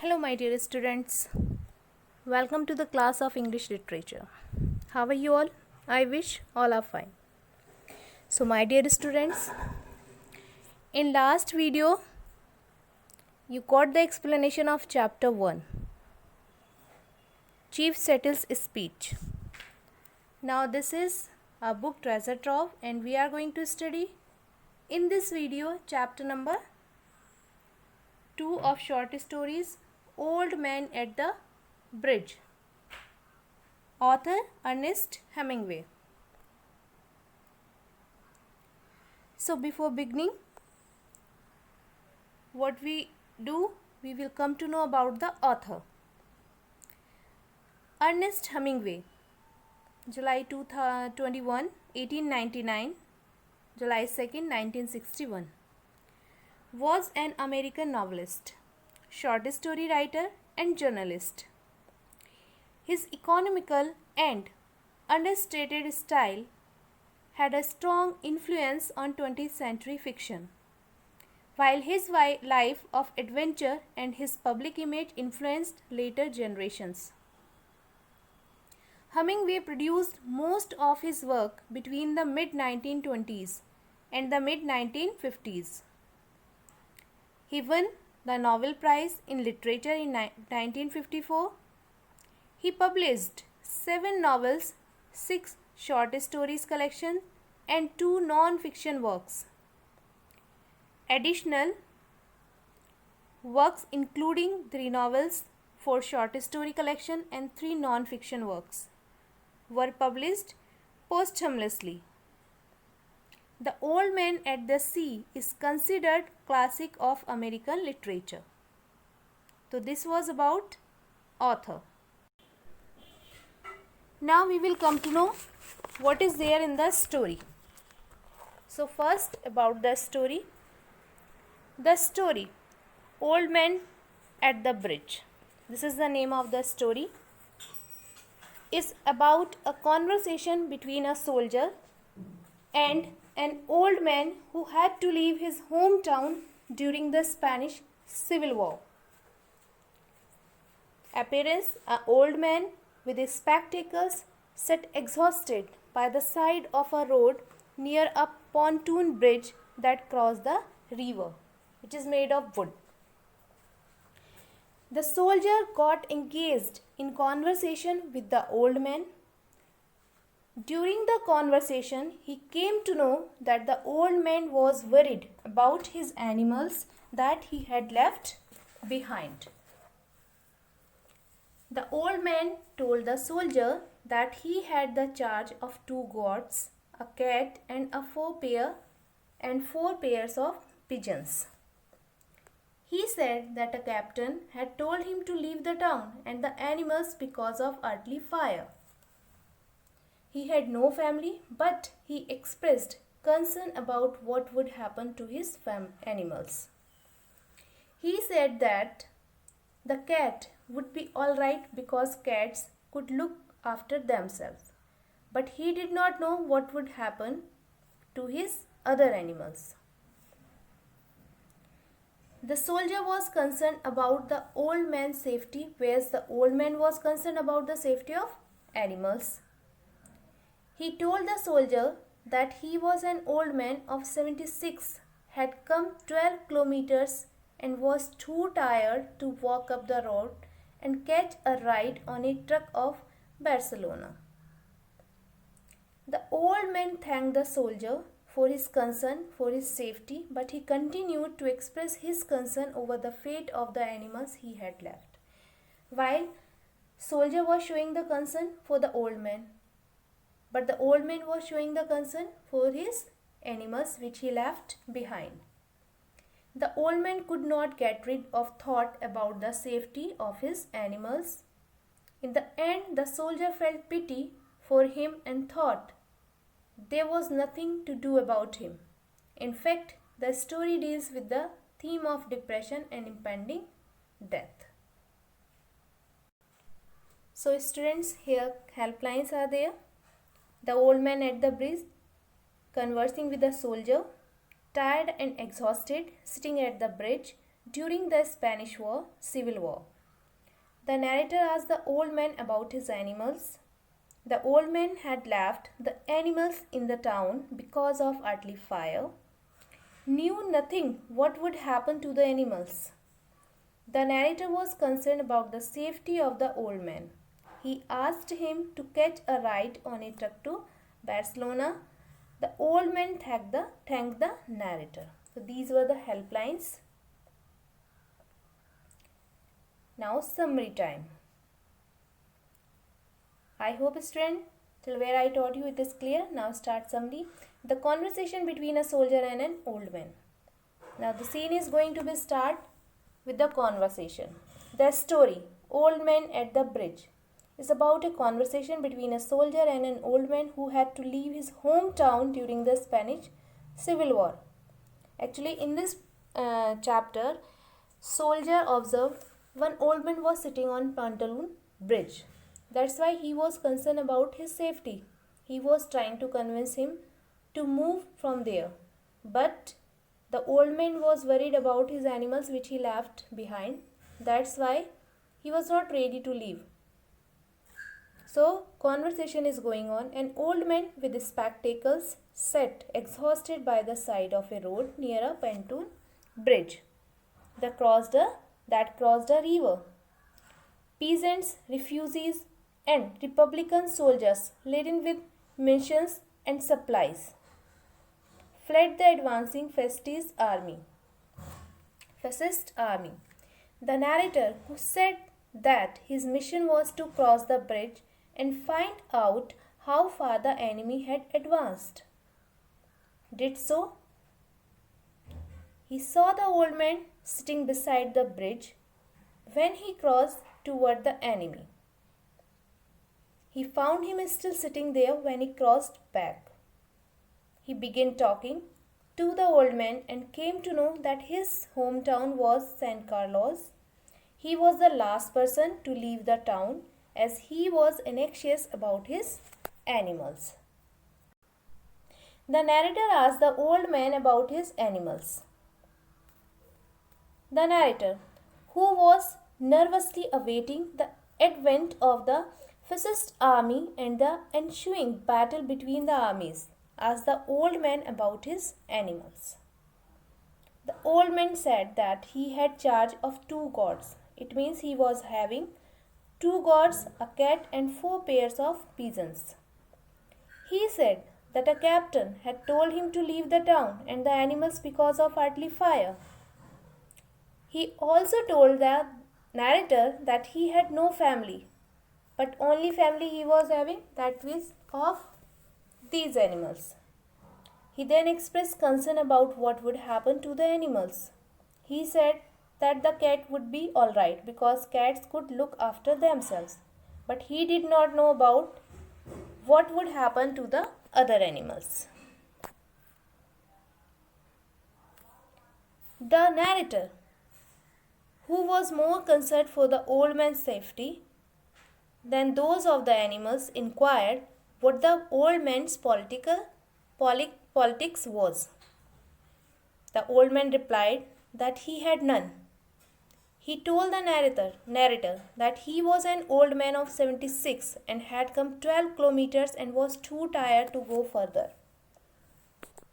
Hello, my dear students. Welcome to the class of English Literature. How are you all? I wish all are fine. So, my dear students, in last video, you got the explanation of chapter 1, Chief Settle's Speech. Now, this is a book treasure trove, and we are going to study in this video chapter number 2 of short stories, Old Man at the Bridge. Author Ernest Hemingway. So before beginning, what we do, we will come to know about the author. Ernest Hemingway, July 21, 1899, July 2nd, 1961, was an American novelist, short story writer and journalist. His economical and understated style had a strong influence on 20th century fiction, while his life of adventure and his public image influenced later generations. Hemingway produced most of his work between the mid-1920s and the mid-1950s. He won the Nobel Prize in Literature in 1954. He published 7 novels, 6 short stories collection and 2 non-fiction works. Additional works including 3 novels, 4 short story collection and 3 non-fiction works were published posthumously. The Old Man at the Sea is considered classic of American literature. So this was about author. Now we will come to know what is there in the story. So first about the story. The story, Old Man at the Bridge. This is the name of the story. Is about a conversation between a soldier and an old man who had to leave his hometown during the Spanish Civil War. Appearance, an old man with his spectacles sat exhausted by the side of a road near a pontoon bridge that crossed the river, which is made of wood. The soldier got engaged in conversation with the old man. During the conversation, he came to know that the old man was worried about his animals that he had left behind. The old man told the soldier that he had the charge of 2 goats, a cat and 4 pairs of pigeons. He said that a captain had told him to leave the town and the animals because of earthly fire. He had no family, but he expressed concern about what would happen to his animals. He said that the cat would be all right because cats could look after themselves, but he did not know what would happen to his other animals. The soldier was concerned about the old man's safety, whereas the old man was concerned about the safety of animals. He told the soldier that he was an old man of 76, had come 12 kilometers and was too tired to walk up the road and catch a ride on a truck of Barcelona. The old man thanked the soldier for his concern for his safety, but he continued to express his concern over the fate of the animals he had left. While soldier was showing the concern for the old man, but the old man was showing the concern for his animals which he left behind. The old man could not get rid of thought about the safety of his animals. In the end, the soldier felt pity for him and thought there was nothing to do about him. In fact, the story deals with the theme of depression and impending death. So students, here helplines are there. The old man at the bridge conversing with the soldier, tired and exhausted, sitting at the bridge during the Spanish War, Civil War. The narrator asked the old man about his animals. The old man had left the animals in the town because of earthly fire, knew nothing what would happen to the animals. The narrator was concerned about the safety of the old man. He asked him to catch a ride on a truck to Barcelona. The old man thanked the narrator. So these were the helplines. Now summary time. I hope student till where I taught you it is clear. Now start summary. The conversation between a soldier and an old man. Now the scene is going to be start with the conversation. The story Old Man at the Bridge is about a conversation between a soldier and an old man who had to leave his hometown during the Spanish Civil War. Actually in this chapter, soldier observed one old man was sitting on Pantaloon Bridge. That's why he was concerned about his safety. He was trying to convince him to move from there. But the old man was worried about his animals which he left behind. That's why he was not ready to leave. So, conversation is going on. An old man with spectacles sat exhausted by the side of a road near a pontoon bridge that crossed a river. Peasants, refugees, and Republican soldiers laden with munitions and supplies fled the advancing fascist army. The narrator, who said that his mission was to cross the bridge and find out how far the enemy had advanced, did so. He saw the old man sitting beside the bridge when he crossed toward the enemy. He found him still sitting there when he crossed back. He began talking to the old man and came to know that his hometown was San Carlos. He was the last person to leave the town as he was anxious about his animals. The narrator asked the old man about his animals. The narrator, who was nervously awaiting the advent of the fascist army and the ensuing battle between the armies, asked the old man about his animals. The old man said that he had charge of 2 goats. It means he was having 2 goats, a cat, and 4 pairs of pigeons. He said that a captain had told him to leave the town and the animals because of earthly fire. He also told the narrator that he had no family, but only family he was having that was of these animals. He then expressed concern about what would happen to the animals. He said that the cat would be alright because cats could look after themselves, but he did not know about what would happen to the other animals. The narrator, who was more concerned for the old man's safety than those of the animals, inquired what the old man's politics was. The old man replied that he had none. He told the narrator that he was an old man of 76 and had come 12 kilometers and was too tired to go further.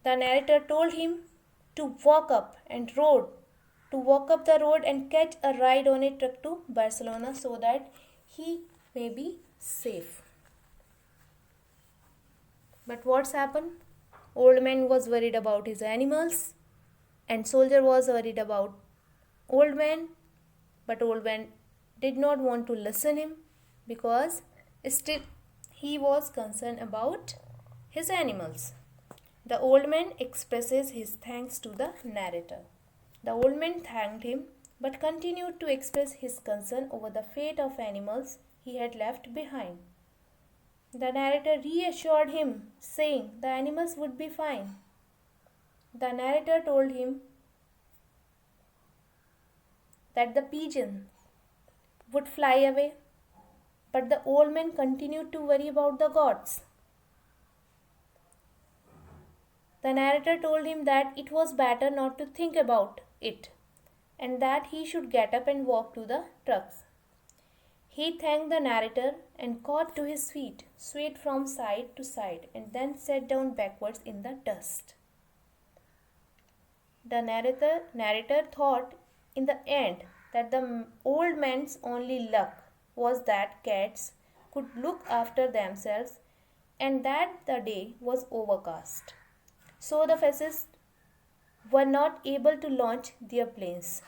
The narrator told him to walk up the road and catch a ride on a truck to Barcelona so that he may be safe. But what's happened? Old man was worried about his animals and soldier was worried about old man, but old man did not want to listen him because still he was concerned about his animals. The old man expresses his thanks to the narrator. The old man thanked him but continued to express his concern over the fate of animals he had left behind. The narrator reassured him, saying the animals would be fine. The narrator told him that the pigeon would fly away, but the old man continued to worry about the goats. The narrator told him that it was better not to think about it, and that he should get up and walk to the trucks. He thanked the narrator and got to his feet, swayed from side to side, and then sat down backwards in the dust. The narrator thought in the end that the old man's only luck was that cats could look after themselves and that the day was overcast. So the fascists were not able to launch their planes.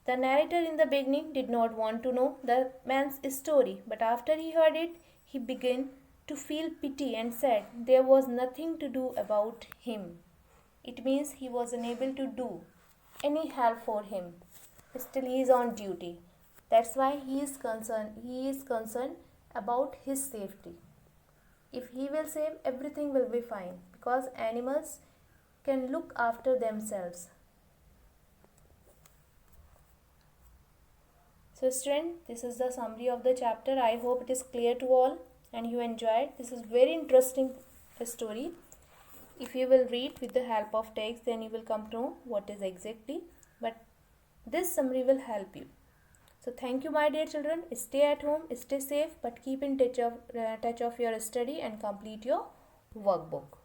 The narrator in the beginning did not want to know the man's story, but after he heard it, he began to feel pity and said there was nothing to do about him. It means he was unable to do any help for him. Still he is on duty. That's why he is concerned. He is concerned about his safety. If he will save, everything will be fine because animals can look after themselves. So student, this is the summary of the chapter. I hope it is clear to all and you enjoyed. This is very interesting story. If you will read with the help of text, then you will come to know what is exactly. But this summary will help you. So thank you my dear children. Stay at home, stay safe, but keep in touch of your study and complete your workbook.